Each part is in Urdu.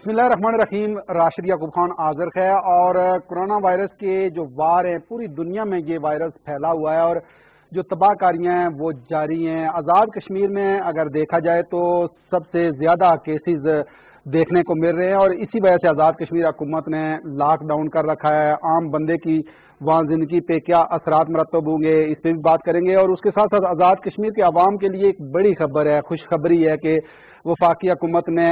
بسم اللہ الرحمن الرحیم. راشد یعقوب خان حاضر ہے. اور کرونا وائرس کے جو وار ہیں پوری دنیا میں یہ وائرس پھیلا ہوا ہے اور جو تباہ کاریاں ہیں وہ جاری ہیں. آزاد کشمیر میں اگر دیکھا جائے تو سب سے زیادہ کیسز دیکھنے کو مل رہے ہیں اور اسی وجہ سے آزاد کشمیر حکومت نے لاک ڈاؤن کر رکھا ہے. عام بندے کی وہاں زندگی پہ کیا اثرات مرتب ہوں گے اس پہ بھی بات کریں گے. اور اس کے ساتھ ساتھ آزاد کشمیر کے عوام کے لیے ایک بڑی خبر ہے, خوشخبری ہے کہ وفاقی حکومت نے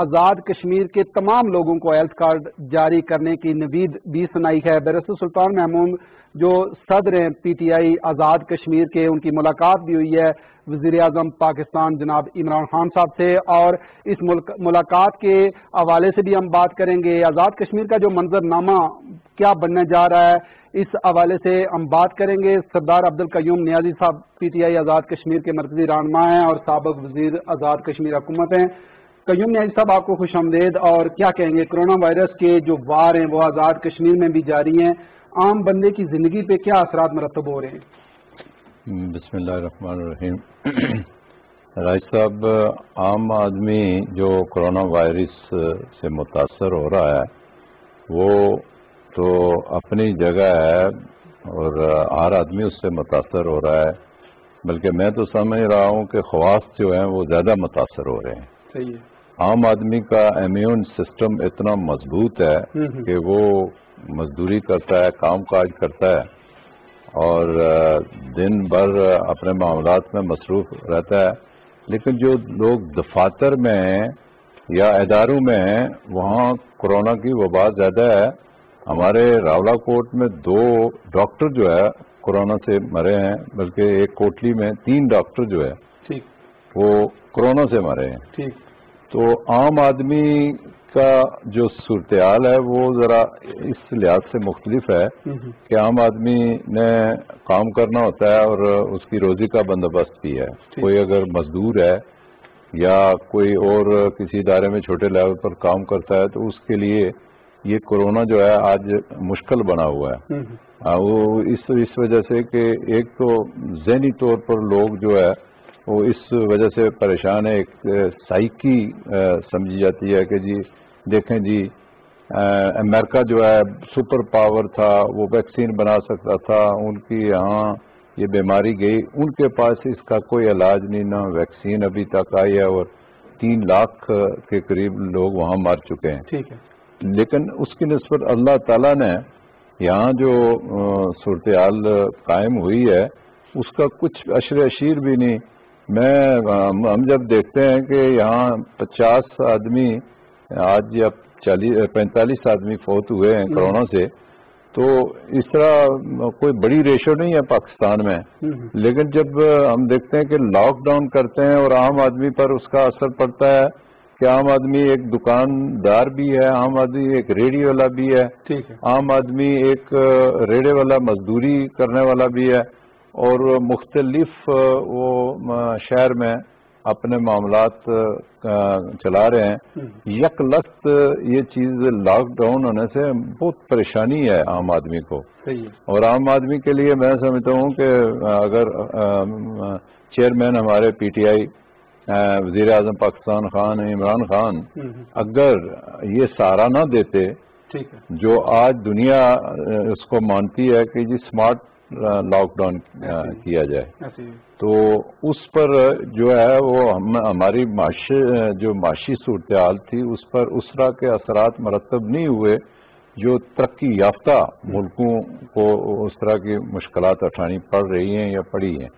آزاد کشمیر کے تمام لوگوں کو ہیلتھ کارڈ جاری کرنے کی نوید بھی سنائی ہے. بیرسٹر سلطان محمود جو صدر ہیں P T I Azad Kashmir کے, ان کی ملاقات بھی ہوئی ہے وزیر اعظم پاکستان جناب عمران خان صاحب سے, اور اس ملاقات کے حوالے سے بھی ہم بات کریں گے. آزاد کشمیر کا جو منظر نامہ کیا بننے جا رہا ہے اس حوالے سے ہم بات کریں گے. سردار عبدالقیوم نیازی صاحب P T I Azad Kashmir کے مرکزی رہنما ہیں اور سابق وزیر آزاد کشمیر حکومت ہیں. قیوم نیازی صاحب آپ کو خوش آمدید. اور کیا کہیں گے, کرونا وائرس کے جو وار ہیں وہ آزاد کشمیر میں بھی جاری ہیں, عام بندے کی زندگی پہ کیا اثرات مرتب ہو رہے ہیں؟ بسم اللہ الرحمن الرحیم. راج صاحب, عام آدمی جو کرونا وائرس سے متاثر ہو رہا ہے وہ تو اپنی جگہ ہے اور ہر آدمی اس سے متاثر ہو رہا ہے, بلکہ میں تو سمجھ رہا ہوں کہ خواص جو ہیں وہ زیادہ متاثر ہو رہے ہیں. صحیح ہے. عام آدمی کا امیون سسٹم اتنا مضبوط ہے کہ وہ مزدوری کرتا ہے, کام کاج کرتا ہے اور دن بھر اپنے معاملات میں مصروف رہتا ہے. لیکن جو لوگ دفاتر میں ہیں یا اداروں میں ہیں وہاں کورونا کی وبا زیادہ ہے. ہمارے راولا کوٹ میں 2 ڈاکٹر جو ہے کورونا سے مرے ہیں, بلکہ ایک کوٹلی میں 3 ڈاکٹر جو ہے وہ کورونا سے مرے ہیں. ٹھیک. تو عام آدمی کا جو صورتحال ہے وہ ذرا اس لحاظ سے مختلف ہے کہ عام آدمی نے کام کرنا ہوتا ہے اور اس کی روزی کا بندوبست بھی ہے. کوئی اگر مزدور ہے یا کوئی اور کسی ادارے میں چھوٹے لیول پر کام کرتا ہے تو اس کے لیے یہ کورونا جو ہے آج مشکل بنا ہوا ہے. وہ اس وجہ سے کہ ایک تو ذہنی طور پر لوگ جو ہے وہ اس وجہ سے پریشان ہے. ایک سائیکی سمجھی جاتی ہے کہ جی دیکھیں جی امریکہ جو ہے سپر پاور تھا, وہ ویکسین بنا سکتا تھا, ان کی یہاں یہ بیماری گئی, ان کے پاس اس کا کوئی علاج نہیں, نہ ویکسین ابھی تک آئی ہے اور 3 لاکھ کے قریب لوگ وہاں مر چکے ہیں. ٹھیک ہے. لیکن اس کی نسبت اللہ تعالیٰ نے یہاں جو صورتحال قائم ہوئی ہے اس کا کچھ عشر اشیر بھی نہیں. ہم جب دیکھتے ہیں کہ یہاں 50 آدمی آج یا 45 آدمی فوت ہوئے ہیں کورونا سے, تو اس طرح کوئی بڑی ریشو نہیں ہے پاکستان میں. لیکن جب ہم دیکھتے ہیں کہ لاک ڈاؤن کرتے ہیں اور عام آدمی پر اس کا اثر پڑتا ہے کہ عام آدمی ایک دکاندار بھی ہے, عام آدمی ایک ریڑھی والا بھی ہے, عام آدمی ایک ریڑے والا مزدوری کرنے والا بھی ہے اور مختلف وہ شہر میں اپنے معاملات چلا رہے ہیں. یک لخت یہ چیز لاک ڈاؤن ہونے سے بہت پریشانی ہے عام آدمی کو. اور عام آدمی کے لیے میں سمجھتا ہوں کہ اگر چیئرمین ہمارے پی ٹی آئی وزیر اعظم پاکستان خان عمران خان اگر یہ سہارا نہ دیتے جو آج دنیا اس کو مانتی ہے کہ جی اسمارٹ لاک ڈاؤن کیا جائے, تو اس پر جو ہے وہ ہماری معاشی صورتحال تھی اس پر اس طرح کے اثرات مرتب نہیں ہوئے جو ترقی یافتہ ملکوں کو اس طرح کی مشکلات اٹھانی پڑ رہی ہیں یا پڑی ہیں.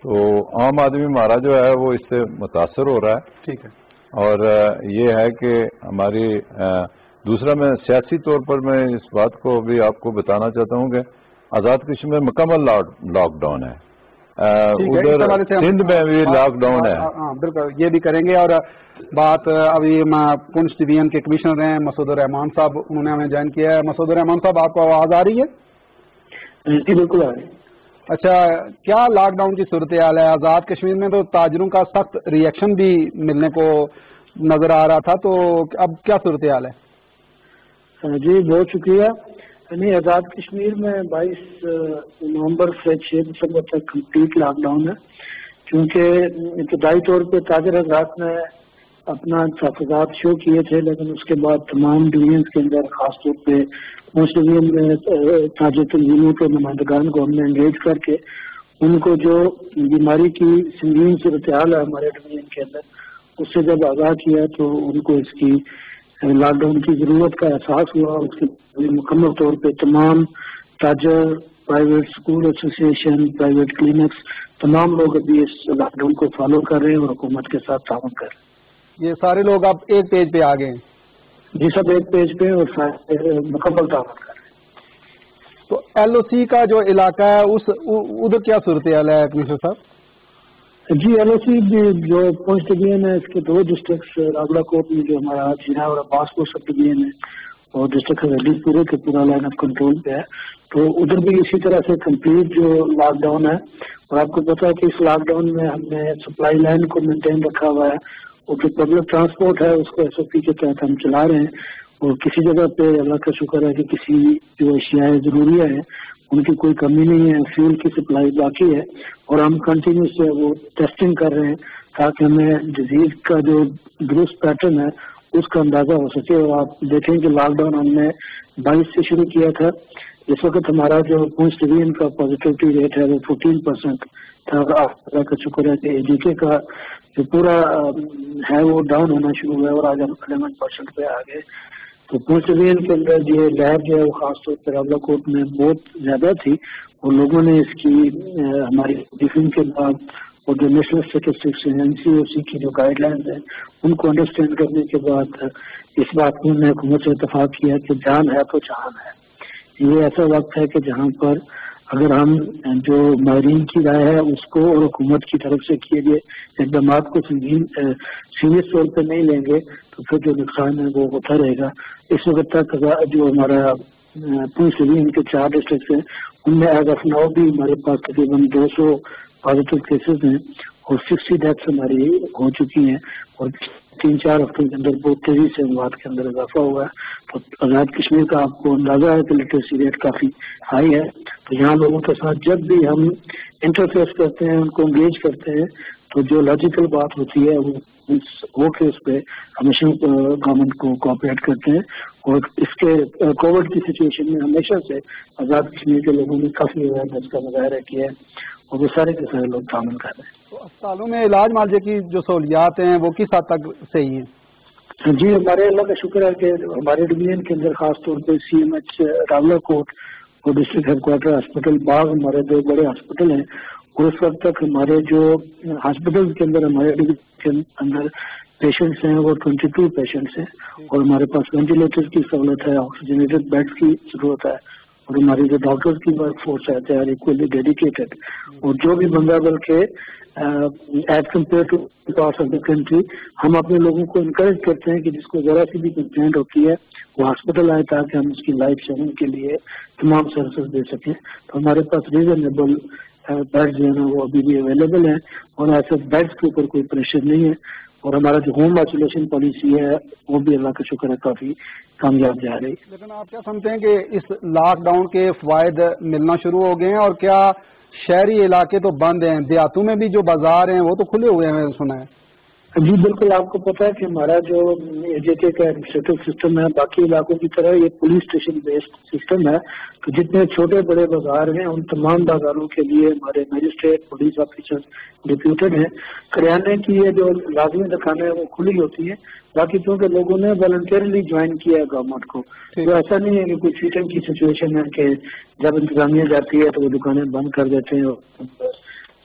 تو عام آدمی ہمارا جو ہے وہ اس سے متاثر ہو رہا ہے. ٹھیک ہے. اور یہ ہے کہ ہماری دوسرا میں سیاسی طور پر میں اس بات کو بھی آپ کو بتانا چاہتا ہوں کہ آزاد کشمیر میں مکمل لاک ڈاؤن ہے, ادھر سندھ میں بھی لاک ڈاؤن ہے. بالکل یہ بھی کریں گے. اور بات ابھی پونچھ ڈویژن کے کمشنر ہیں مسعود الرحمان صاحب, انہوں نے ہمیں جوائن کیا ہے. مسعود الرحمان صاحب آپ کو آواز آ رہی ہے؟ جی بالکل آ رہی ہے. اچھا, کیا لاک ڈاؤن کی صورتحال ہے آزاد کشمیر میں؟ تو تاجروں کا سخت ریئیکشن بھی ملنے کو نظر آ رہا تھا, تو اب کیا صورتحال ہے؟ جی بہت شکریہ. یعنی آزاد کشمیر میں 22 نومبر سے 6 دسمبر تک کمپلیٹ لاک ڈاؤن ہے, کیونکہ ابتدائی طور پہ تاجر حضرات نے اپنا تحفظات شو کیے تھے، لیکن اس کے بعد تمام ڈویژنس کے اندر خاص طور پہ موسٹ ڈویژن میں تاجر تنظیموں کے نمائندگان کو ہم نے انگیج کر کے ان کو جو بیماری کی سنگین صورتحال ہے ہمارے ڈویژن کے اندر اس سے جب آگاہ کیا تو ان کو اس کی لاک ڈاؤن کی ضرورت کا احساس ہوا، اور اس کے مکمل طور پہ تمام تاجر، private school association, private clinics, تمام لوگ ابھی اس لاک ڈاؤن کو فالو کر رہے ہیں اور حکومت کے ساتھ تعاون کر رہے ہیں۔ یہ سارے لوگ اب ایک پیج پہ آ گئے ہیں؟ جی سب ایک پیج پہ اور مکمل تعاون کر رہے ہیں۔ تو ایل او سی کا جو علاقہ ہے ادھر کیا صورتحال ہے کمشنر صاحب؟ جی ایل او سی جو پونچھ ڈویژن ہے اس کے دو ڈسٹرکٹس راولا کوٹ میں جو ہمارا جینا اور عباس پور سب ڈویژن ہے اور ڈسٹرکٹ حویلی پورے کے پورا لائن آف کنٹرول پہ ہے، تو ادھر بھی اسی طرح سے کمپلیٹ جو لاک ڈاؤن ہے، اور آپ کو پتا ہے کہ اس لاک ڈاؤن میں ہم نے سپلائی لائن کو مینٹین رکھا ہوا ہے اور جو پبلک ٹرانسپورٹ ہے اس کو ایس او پی کے تحت ہم چلا رہے ہیں، اور کسی جگہ پہ اللہ کا شکر ہے کہ کسی جو اشیاء ضروریہ ہیں ان کی کوئی کمی نہیں ہے، فیول کی سپلائی باقی ہے، اور ہم کنٹینیوس سے وہ ٹیسٹنگ کر رہے ہیں تاکہ ہمیں ڈیزیز کا جو درست پیٹرن ہے اس کا اندازہ ہو سکے۔ اور آپ دیکھیں کہ لاک ڈاؤن ہم نے 22 سے شروع کیا تھا، اس وقت ہمارا جو پونچھ ڈویژن کا پازیٹیوٹی ریٹ ہے وہ 14% تھا، اور اللہ کا شکر ہے کہ اے ڈی کے کا جو پورا ہے وہ ڈاؤن ہونا شروع ہوا ہے اور آج ہم 11% پہ آ گئے۔ تو پونچھ ڈویژن کے اندر یہ لہر جو ہے وہ خاص طور پر راولا کوٹ میں بہت زیادہ تھی، اور لوگوں نے اس کی ہماری briefing کے بعد اور جو نیشنل اسٹیٹسٹکس این سی او سی کی جو گائیڈ لائنز ہیں ان کو انڈرسٹینڈ کرنے کے بعد اس بات میں حکومت سے اتفاق کیا کہ جان ہے تو جہان ہے۔ یہ ایسا وقت ہے کہ جہاں پر اگر ہم جو ماہرین کی رائے ہے اس کو اور حکومت کی طرف سے کیے گئے اقدامات کو سیریس طور پہ نہیں لیں گے تو پھر جو نقصان ہے وہ ہوتا رہے گا۔ اس وقت تک جو ہمارا پونچھ ڈویژن کے 4 ڈسٹرکٹس ہیں ان میں ایز آف ناؤ بھی ہمارے پاس تقریباً 200 پازیٹیو کیسز ہیں اور 60 ڈیتھس ہماری ہو چکی ہیں، اور 3-4 ہفتوں کے اندر بہت تیزی سے اموات کے اندر اضافہ ہوا ہے۔ تو آزاد کشمیر کا آپ کو اندازہ ہے کہ لٹریسی ریٹ کافی ہائی ہے، تو یہاں لوگوں کے ساتھ جب بھی ہم انٹرفیس کرتے ہیں ان کو انگیج کرتے ہیں تو جو لاجیکل بات ہوتی ہے وہ ہو کے اس پہ ہمیشہ گورنمنٹ کو کوآپریٹ کرتے ہیں، اور اس کے کووڈ کی سچویشن میں ہمیشہ سے آزاد کشمیر کے لوگوں نے کافی اویئرنیس کا مظاہرہ کیا ہے اور وہ سارے کے سارے لوگ تعاون کر رہے ہیں۔ تو اسپتالوں میں علاج معالجے کی جو سہولیات ہیں وہ کس حد تک صحیح ہیں؟ جی ہمارے اللہ کا شکر ہے کہ ہمارے ڈویژن کے اندر خاص طور پہ سی ایم ایچ راولا کوٹ اور ڈسٹرکٹ ہیڈ کوارٹر ہاسپٹل باغ ہمارے 2 بڑے ہاسپٹل ہیں، اور اس وقت تک ہمارے جو ہاسپٹل کے اندر ہمارے ڈویژن کے اندر پیشنٹس ہیں وہ 22 پیشنٹس ہیں، اور ہمارے پاس وینٹیلیٹر کی سہولت ہے، آکسیجنیٹڈ بیڈ کی ضرورت ہے، اور ہماری جو ڈاکٹر کی ورک فورس ہے دے آر ایکولی ڈیڈیکیٹڈ، اور جو بھی بندہ بلکہ as compare two parts of the country ہم اپنے لوگوں کو انکریج کرتے ہیں کہ جس کو ذرا سی بھی کمپلینٹ ہوتی ہے وہ ہاسپٹل آئے تاکہ ہم اس کی لائف سیونگ کے لیے تمام سروسز دے سکیں۔ تو ہمارے پاس ریزنیبل بیڈ جو ہے نا وہ ابھی بھی اویلیبل ہیں، اور ایسے بیڈس کے اوپر کوئی پریشر نہیں ہے، اور ہمارا جو ہوم آئسولیشن پالیسی ہے وہ بھی اللہ کا شکر ہے کافی کامیاب جا رہی ہے۔ لیکن آپ کیا سمجھتے ہیں کہ اس لاک ڈاؤن کے فوائد ملنا شروع ہو گئے ہیں، اور کیا شہری علاقے تو بند ہیں، دیہاتوں میں بھی جو بازار ہیں وہ تو کھلے ہوئے ہیں میں نے سنا ہے؟ جی بالکل، آپ کو پتا ہے کہ ہمارا جو اے جے کے کا ایڈمنسٹریٹو سسٹم ہے باقی علاقوں کی طرح یہ پولیس اسٹیشن بیسڈ سسٹم ہے، تو جتنے چھوٹے بڑے بازار ہیں ان تمام بازاروں کے لیے ہمارے میجسٹریٹ پولیس آفیسر ڈپیوٹڈ ہیں۔ کریانے کی یہ جو لازمی دکانیں ہیں وہ کھلی ہوتی ہیں، باقی چونکہ لوگوں نے والنٹیرلی جوائن کیا ہے گورنمنٹ کو، تو ایسا نہیں ہے کہ کوئی چیٹنگ کی سچویشن ہے کہ جب انتظامیہ جاتی ہے تو وہ دکانیں بند کر دیتے ہیں اور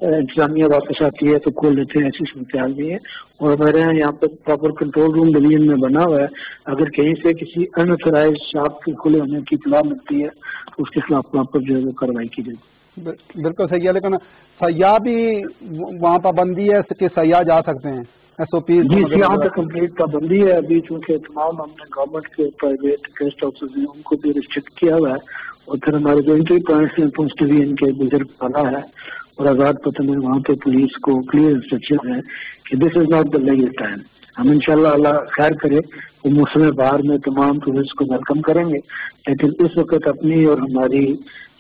انتظامیہ واپس آتی ہے تو کھول دیتے ہیں، ایسی صورتحال نہیں ہے۔ اور ہمارے یہاں پہ پراپر کنٹرول روم ڈویژن میں بنا ہوا ہے، اگر کہیں سے کسی انتھورائز شاپ کے کھلے ہونے کی اطلاع ملتی ہے تو اس کے خلاف پراپر جو ہے وہ کارروائی کی جائے گی۔ بالکل صحیح ہے، لیکن سیاح بھی وہاں پابندی ہے کہ سیاح جا سکتے ہیں؟ ایس او پی جی یہاں پہ کمپلیٹ پابندی ہے ابھی، چونکہ تمام ہم نے گورنمنٹ کے پرائیویٹ گیسٹ ہاؤسز ہیں ان کو بھی ریسٹرکٹ کیا ہوا ہے، اور پھر ہمارے جو انٹری پوائنٹس ہیں پونچھ ڈویژن کے بزرگ والا ہے اور آزاد پتن ہے، وہاں پہ پولیس کو کلیئر انسٹرکشن ہے کہ this is not the legal time. ہم انشاءاللہ اللہ خیر کرے وہ موسم بہار میں تمام ٹورسٹ کو ویلکم کریں گے، لیکن اس وقت اپنی اور ہماری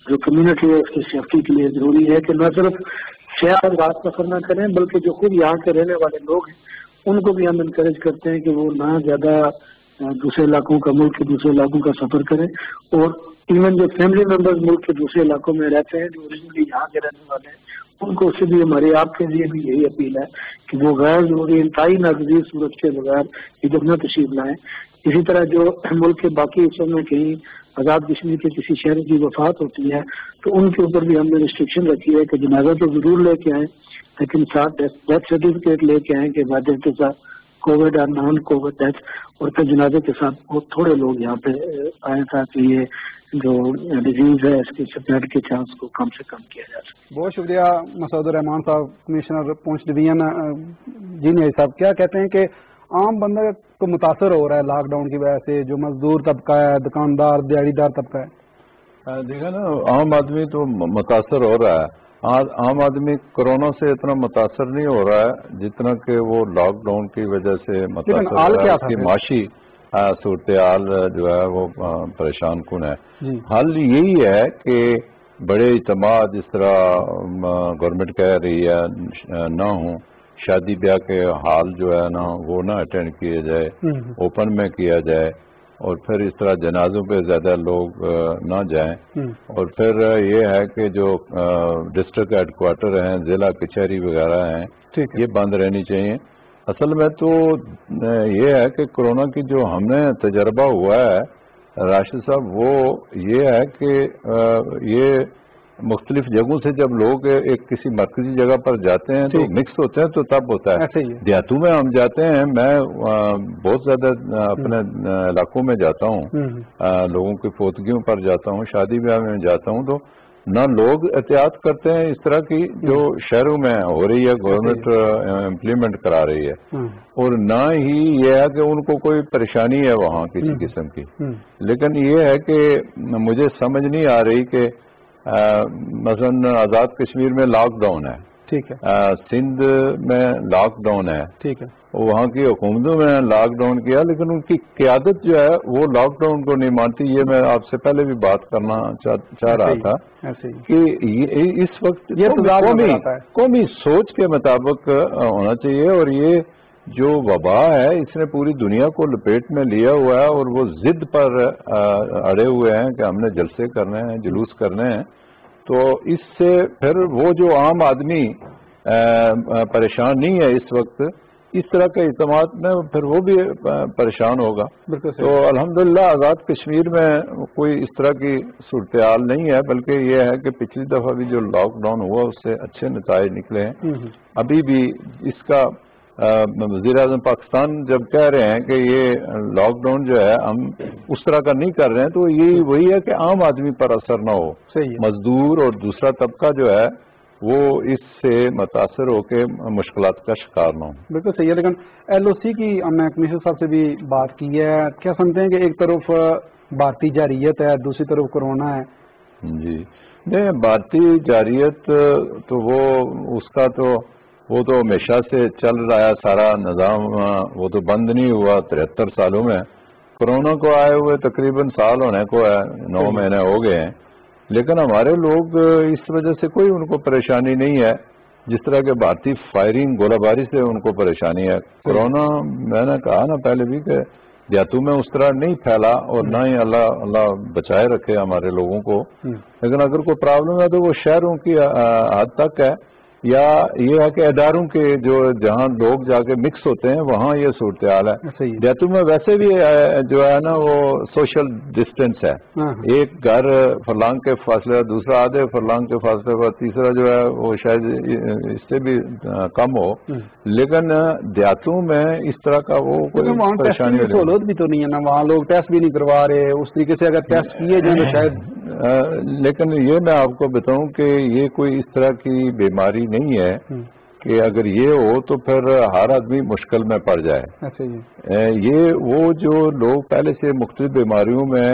جو کمیونٹی ہے اس کی سیفٹی کے لیے ضروری ہے کہ نہ صرف شہر رات سفر نہ کریں بلکہ جو خود یہاں کے رہنے والے لوگ ہیں ان کو بھی ہم انکریج کرتے ہیں کہ وہ نہ زیادہ دوسرے علاقوں کا، ملک کے دوسرے علاقوں کا سفر کریں، اور ایون جو فیملی ممبرز ملک کے دوسرے علاقوں میں رہتے ہیں جو اوریجنلی یہاں کے رہنے والے ہیں، ان کو سے بھی ہماری آپ کے لیے بھی یہی اپیل ہے کہ وہ غیر ضروری انتہائی ناگزیر صورت کے بغیر ادھر نہ تشریف لائیں۔ اسی طرح جو ملک کے باقی حصوں میں کہیں آزاد کشمیر کے کسی شہری کی وفات ہوتی ہے تو ان کے اوپر بھی ہم نے ریسٹرکشن رکھی ہے کہ جنازہ تو ضرور لے کے آئیں، لیکن ساتھ ڈیتھ سرٹیفکیٹ لے کے آئیں کہ وعدے کے ساتھ کووڈ اور نان کووڈ ڈیتھ، اور پھر جنازے کے ساتھ بہت تھوڑے لوگ یہاں پہ آئے تاکہ یہ جو ڈیزیز ہے اس کے اسپریڈ کے چانس کو کم سے کم کیا جا سکے۔ بہت شکریہ مسعود الرحمان صاحب، کمشنر پونچھ ڈویژن۔ جی نہیں صاحب، کیا کہتے ہیں کہ عام بندہ کو متاثر ہو رہا ہے لاک ڈاؤن کی وجہ سے، جو مزدور طبقہ ہے، دکاندار، دیہڑی دار طبقہ ہے؟ دیکھیں نا، عام آدمی تو متاثر ہو رہا ہے۔ عام آدمی کورونا سے اتنا متاثر نہیں ہو رہا ہے جتنا کہ وہ لاک ڈاؤن کی وجہ سے متاثر ہو رہا ہے۔ اس کی معاشی صورتحال جو ہے وہ پریشان کن ہے۔ حل یہی ہے کہ بڑے اجتماع جس طرح گورنمنٹ کہہ رہی ہے نہ ہوں، شادی بیاہ کے حال جو ہے نا وہ نہ اٹینڈ کیے جائے، اوپن میں کیا جائے، اور پھر اس طرح جنازوں پہ زیادہ لوگ نہ جائیں، اور پھر یہ ہے کہ جو ڈسٹرکٹ ہیڈ کوارٹر ہیں، ضلع کچہری وغیرہ ہیں، یہ بند رہنی چاہیے۔ اصل میں تو یہ ہے کہ کورونا کی جو ہم نے تجربہ ہوا ہے راشد صاحب، وہ یہ ہے کہ یہ مختلف جگہوں سے جب لوگ ایک کسی مرکزی جگہ پر جاتے ہیں تو مکس ہوتے ہیں، تو تب ہوتا ہے۔ دیہاتوں میں ہم جاتے ہیں، میں بہت زیادہ اپنے علاقوں میں جاتا ہوں، لوگوں کی فوتگیوں پر جاتا ہوں، شادی بیاہ میں جاتا ہوں، تو نہ لوگ احتیاط کرتے ہیں اس طرح کی جو شہروں میں ہو رہی ہے، گورنمنٹ امپلیمنٹ کرا رہی ہے، اور نہ ہی یہ ہے کہ ان کو کوئی پریشانی ہے وہاں کسی قسم کی۔ لیکن یہ ہے کہ مجھے سمجھ نہیں آ رہی کہ مثلاً آزاد کشمیر میں لاک ڈاؤن ہے، ٹھیک ہے، سندھ میں لاک ڈاؤن ہے، ٹھیک ہے، وہاں کی حکومتوں میں لاک ڈاؤن کیا، لیکن ان کی قیادت جو ہے وہ لاک ڈاؤن کو نہیں مانتی۔ یہ میں آپ سے پہلے بھی بات کرنا چاہ رہا تھا کہ اس وقت قومی سوچ کے مطابق ہونا چاہیے، اور یہ جو وبا ہے اس نے پوری دنیا کو لپیٹ میں لیا ہوا ہے، اور وہ ضد پر اڑے ہوئے ہیں کہ ہم نے جلسے کرنے ہیں، جلوس کرنے ہیں، تو اس سے پھر وہ جو عام آدمی پریشان نہیں ہے اس وقت، اس طرح کے اجتماعات میں پھر وہ بھی پریشان ہوگا۔ تو الحمدللہ آزاد کشمیر میں کوئی اس طرح کی صورتحال نہیں ہے، بلکہ یہ ہے کہ پچھلی دفعہ بھی جو لاک ڈاؤن ہوا اس سے اچھے نتائج نکلے ہیں۔ ابھی بھی اس کا وزیر اعظم پاکستان جب کہہ رہے ہیں کہ یہ لاک ڈاؤن جو ہے ہم اس طرح کا نہیں کر رہے ہیں، تو یہی وہی ہے کہ عام آدمی پر اثر نہ ہو، مزدور اور دوسرا طبقہ جو ہے وہ اس سے متاثر ہو کے مشکلات کا شکار نہ ہو۔ بالکل صحیح ہے، لیکن ایل او سی کی ہم نے کمشنر صاحب سے بھی بات کی ہے، کیا سمجھتے ہیں کہ ایک طرف بھارتی جارحیت ہے، دوسری طرف کورونا ہے؟ جی نہیں، بھارتی جارحیت تو وہ اس کا تو وہ تو ہمیشہ سے چل رہا ہے سارا نظام، وہ تو بند نہیں ہوا 73 سالوں میں۔ کورونا کو آئے ہوئے تقریباً سال ہونے کو ہے، 9 مہینے ہو گئے ہیں، لیکن ہمارے لوگ اس وجہ سے کوئی ان کو پریشانی نہیں ہے جس طرح کے بھارتی فائرنگ گولہ باری سے ان کو پریشانی ہے۔ کورونا میں نے کہا نا پہلے بھی کہ دیہاتوں میں اس طرح نہیں پھیلا، اور نہ ہی اللہ بچائے رکھے ہمارے لوگوں کو، لیکن اگر کوئی پرابلم ہے تو وہ شہروں کی حد تک ہے، یا یہ ہے کہ اداروں کے جہاں لوگ جا کے مکس ہوتے ہیں وہاں یہ صورتحال ہے۔ دیہاتوں میں ویسے بھی جو ہے نا وہ سوشل ڈسٹینس ہے، ایک گھر فرلانگ کے فاصلے، دوسرا آدھے فرلانگ کے فاصلے پر، تیسرا جو ہے وہ شاید اس سے بھی کم ہو، لیکن دیہاتوں میں اس طرح کا وہ کوئی پریشانی سہولت بھی تو نہیں ہے نا، وہاں لوگ ٹیسٹ بھی نہیں کروا رہے اس طریقے سے، اگر ٹیسٹ کیے جائیں تو شاید۔ لیکن یہ میں آپ کو بتاؤں کہ یہ کوئی اس طرح کی بیماری نہیں ہے کہ اگر یہ ہو تو پھر ہر آدمی مشکل میں پڑ جائے۔ یہ وہ جو لوگ پہلے سے مختلف بیماریوں میں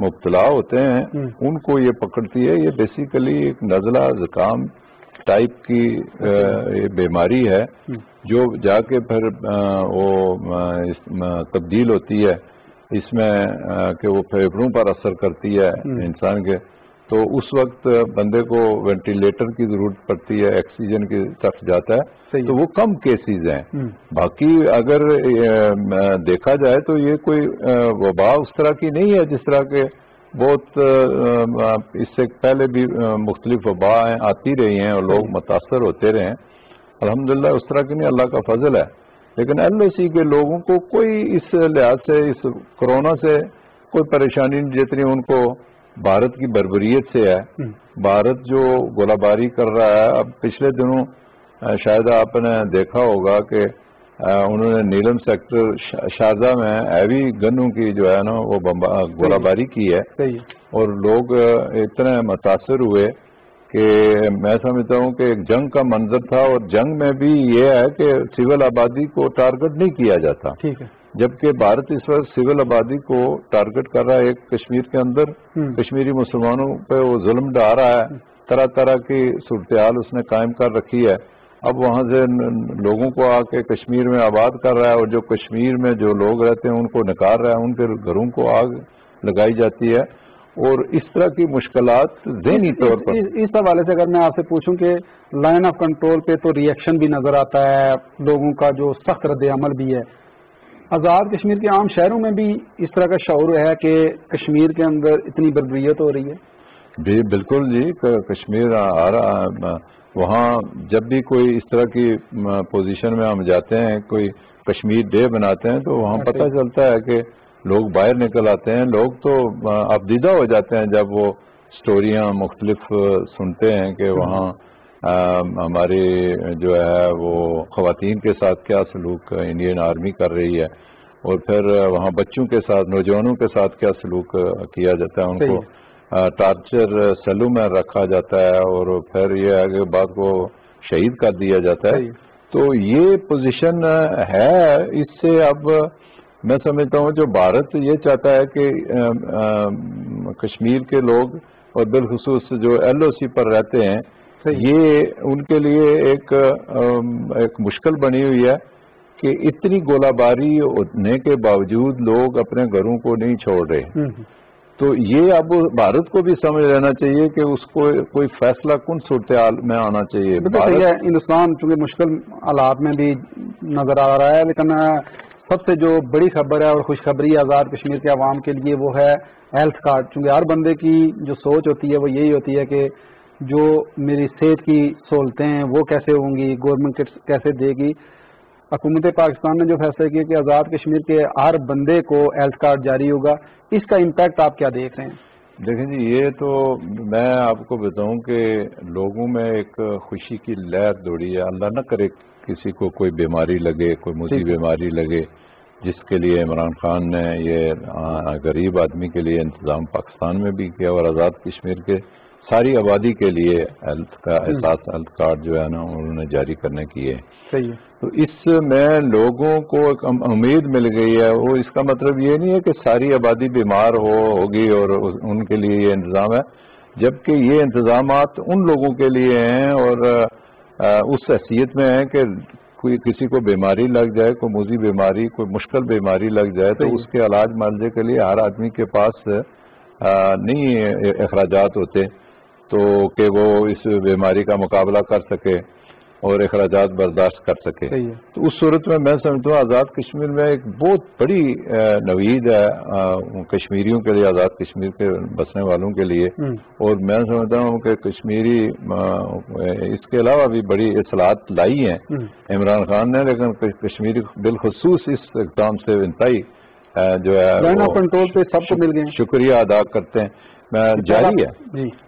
مبتلا ہوتے ہیں ان کو یہ پکڑتی ہے۔ یہ بیسیکلی ایک نزلہ زکام ٹائپ کی بیماری ہے جو جا کے پھر وہ تبدیل ہوتی ہے اس میں کہ وہ پھیپھڑوں پر اثر کرتی ہے انسان کے، تو اس وقت بندے کو وینٹیلیٹر کی ضرورت پڑتی ہے، آکسیجن کی طرف جاتا ہے، تو وہ کم کیسز ہیں۔ باقی اگر دیکھا جائے تو یہ کوئی وبا اس طرح کی نہیں ہے جس طرح کے بہت اس سے پہلے بھی مختلف وبائیں آتی رہی ہیں اور لوگ متاثر ہوتے رہے ہیں۔ الحمدللہ اس طرح کی نہیں، اللہ کا فضل ہے۔ لیکن LOC کے لوگوں کو کوئی اس لحاظ سے اس کرونا سے کوئی پریشانی نہیں جتنی ان کو بھارت کی بربریت سے ہے۔ بھارت جو گولہ باری کر رہا ہے، اب پچھلے دنوں شاید آپ نے دیکھا ہوگا کہ انہوں نے نیلم سیکٹر شارجہ میں ہیوی گنوں کی جو ہے نا وہ گولہ باری کی ہے، اور لوگ اتنے متاثر ہوئے کہ میں سمجھتا ہوں کہ ایک جنگ کا منظر تھا، اور جنگ میں بھی یہ ہے کہ سول آبادی کو ٹارگٹ نہیں کیا جاتا، جبکہ بھارت اس وقت سول آبادی کو ٹارگٹ کر رہا ہے۔ ایک کشمیر کے اندر کشمیری مسلمانوں پہ وہ ظلم ڈھا رہا ہے، طرح طرح کی صورتحال اس نے قائم کر رکھی ہے۔ اب وہاں سے لوگوں کو آ کے کشمیر میں آباد کر رہا ہے، اور جو کشمیر میں جو لوگ رہتے ہیں ان کو نکال رہا ہے، ان کے گھروں کو آگ لگائی جاتی ہے، اور اس طرح کی مشکلات ذہنی طور پر۔ اس حوالے سے اگر میں آپ سے پوچھوں کہ لائن آف کنٹرول پہ تو ری ایکشن بھی نظر آتا ہے، لوگوں کا جو سخت رد عمل بھی ہے، آزاد کشمیر کے عام شہروں میں بھی اس طرح کا شعور ہے کہ کشمیر کے اندر اتنی بربریت ہو رہی ہے؟ جی بالکل جی، کشمیر آ رہا، وہاں جب بھی کوئی اس طرح کی پوزیشن میں ہم جاتے ہیں، کوئی کشمیر ڈے بناتے ہیں، تو وہاں پتہ چلتا ہے کہ لوگ باہر نکل آتے ہیں۔ لوگ تو افدیدہ ہو جاتے ہیں جب وہ سٹوریاں مختلف سنتے ہیں کہ وہاں ہماری جو ہے وہ خواتین کے ساتھ کیا سلوک انڈین آرمی کر رہی ہے، اور پھر وہاں بچوں کے ساتھ، نوجوانوں کے ساتھ کیا سلوک کیا جاتا ہے، ان کو ٹارچر سیلوں میں رکھا جاتا ہے، اور پھر یہ ہے کہ بعد کو شہید کر دیا جاتا ہے۔ تو یہ پوزیشن ہے، اس سے اب میں سمجھتا ہوں جو بھارت یہ چاہتا ہے کہ کشمیر کے لوگ اور بالخصوص جو LOC پر رہتے ہیں، یہ ان کے لیے ایک مشکل بنی ہوئی ہے کہ اتنی گولہ باری ہونے کے باوجود لوگ اپنے گھروں کو نہیں چھوڑ رہے۔ تو یہ اب بھارت کو بھی سمجھ لینا چاہیے کہ اس کو کوئی فیصلہ کن صورتحال میں آنا چاہیے۔ ہندوستان چونکہ مشکل حالات میں بھی نظر آ رہا ہے، لیکن سب سے جو بڑی خبر ہے اور خوشخبری آزاد کشمیر کے عوام کے لیے وہ ہے ہیلتھ کارڈ۔ چونکہ ہر بندے کی جو سوچ ہوتی ہے وہ یہی ہوتی ہے کہ جو میری صحت کی سہولتیں ہیں وہ کیسے ہوں گی، گورنمنٹ کیسے دے گی۔ حکومت پاکستان نے جو فیصلہ کیا کہ آزاد کشمیر کے ہر بندے کو ہیلتھ کارڈ جاری ہوگا، اس کا امپیکٹ آپ کیا دیکھ رہے ہیں؟ دیکھیں جی، یہ تو میں آپ کو بتاؤں کہ لوگوں میں ایک خوشی کی لہر دوڑی ہے۔ اللہ نہ کرے کسی کو کوئی بیماری لگے، کوئی موذی بیماری لگے، جس کے لیے عمران خان نے یہ غریب آدمی کے لیے انتظام پاکستان میں بھی کیا، اور آزاد کشمیر کے ساری آبادی کے لیے ہیلتھ کا احساس ہیلتھ کارڈ جو ہے نا انہوں نے جاری کرنے کی ہے۔ تو اس میں لوگوں کو ایک امید مل گئی ہے۔ وہ اس کا مطلب یہ نہیں ہے کہ ساری آبادی بیمار ہوگی اور ان کے لیے یہ انتظام ہے، جبکہ یہ انتظامات ان لوگوں کے لیے ہیں اور اس حیثیت میں ہیں کہ کوئی کسی کو بیماری لگ جائے، کوئی موذی بیماری، کوئی مشکل بیماری لگ جائے تو اس کے علاج معالجے کے لیے ہر آدمی کے پاس نہیں اخراجات ہوتے تو کہ وہ اس بیماری کا مقابلہ کر سکے اور اخراجات برداشت کر سکے۔ تو اس صورت میں سمجھتا ہوں آزاد کشمیر میں ایک بہت بڑی نوید ہے کشمیریوں کے لیے، آزاد کشمیر کے بسنے والوں کے لیے، اور میں سمجھتا ہوں کہ کشمیری اس کے علاوہ بھی بڑی اصلاحات لائی ہیں عمران خان نے، لیکن کشمیری بالخصوص اس اقدام سے انتہائی جو ہے شکریہ ادا کرتے ہیں۔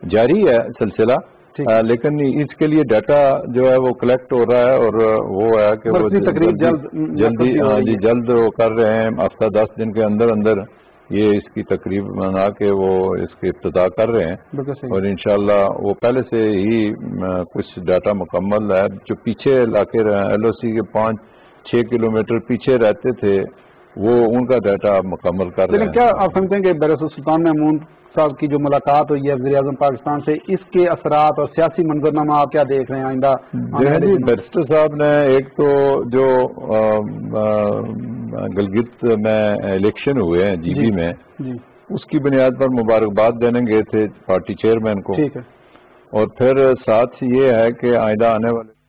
جاری ہے سلسلہ، لیکن اس کے لیے ڈیٹا جو ہے وہ کلیکٹ ہو رہا ہے اور وہ ہے کہ وہ جلد وہ کر رہے ہیں، ہفتہ 10 دن کے اندر اندر یہ اس کی تقریب بنا کے وہ اس کی ابتدا کر رہے ہیں، اور انشاءاللہ وہ پہلے سے ہی کچھ ڈیٹا مکمل ہے۔ جو پیچھے علاقے LOC کے 5-6 کلومیٹر پیچھے رہتے تھے وہ ان کا ڈیٹا مکمل کر رہے ہیں۔ لیکن کیا آپ سمجھتے ہیں کہ بیرسٹر سلطان محمود صاحب کی جو ملاقات ہوئی ہے وزیر اعظم پاکستان سے، اس کے اثرات اور سیاسی منظرنامہ آپ کیا دیکھ رہے ہیں آئندہ؟ جی بیرسٹر صاحب نے ایک تو جو گلگت میں الیکشن ہوئے ہیں GB میں، اس کی بنیاد پر مبارکباد دینے گئے تھے پارٹی چیئرمین کو. ٹھیک ہے. اور پھر ساتھ یہ ہے کہ آئندہ آنے والے